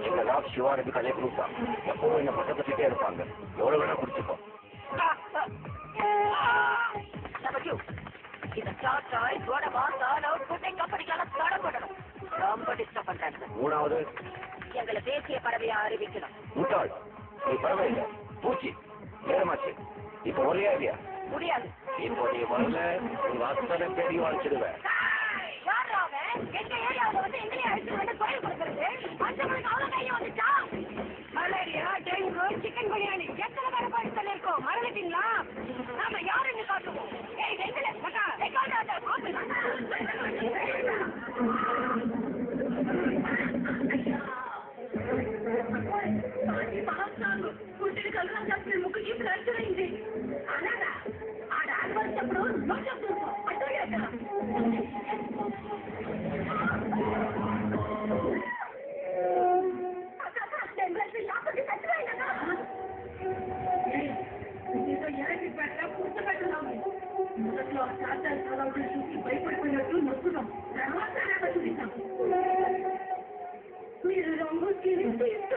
எங்க லாப் சிவானுக்கு அதே குரூப் தான். எப்பவும் என்ன பக்கத்துக்கிட்டே இருப்பாங்க. எவ்வளவு வேணா குடிச்சுப்போம். மூணாவது எங்களை தேசிய பறவையா அறிவிக்கணும். முட்டாள், நீ பரவாயில்ல, பூச்சி நேரமாச்சு. இப்ப ஒரே ஐடியா முடியாது. இப்போ நீ வரல, உங்க அத்தனை பேரையும் அழைச்சிடுவேன். எங்க ஏரியாவில் வந்து எங்களையும் அழைச்சிட்டு வந்து கோயில் கொடுக்கறது மற்றவங்களுக்கு அவ்வளவு கையை வந்துச்சா? மலேரியா, டெங்கு, சிக்கன் பிரியாணி எத்தனை பேரை பாடி சொல்லியிருக்கோம், மறந்துட்டீங்களா? நாம யாருன்னு காட்டுவோம். ஏய் எங்களை పుట్టిన కలుగుతుంది ముక్కుకి ఫ్రాక్చర్ అయింది. అలాగా ఆ డాన్ వచ్చినప్పుడు అడ్డు మొదట్లో ఆ చూసి భయపడిపోయినట్టు నొక్కుతాం. తర్వాత చూపిస్తాం. మీరు రంగుకి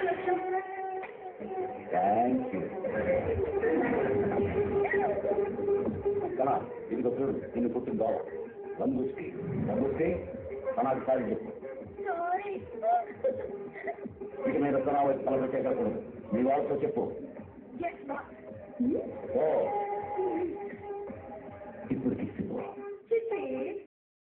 లక్ష్యం. ఇదిగో చూడు, నిన్ను పుట్టిందో రంగుకి తనకు కాదు చెప్పు. ఇక మీద తన తల పెట్టేటప్పుడు నీ వాళ్ళతో చెప్పు. ఓ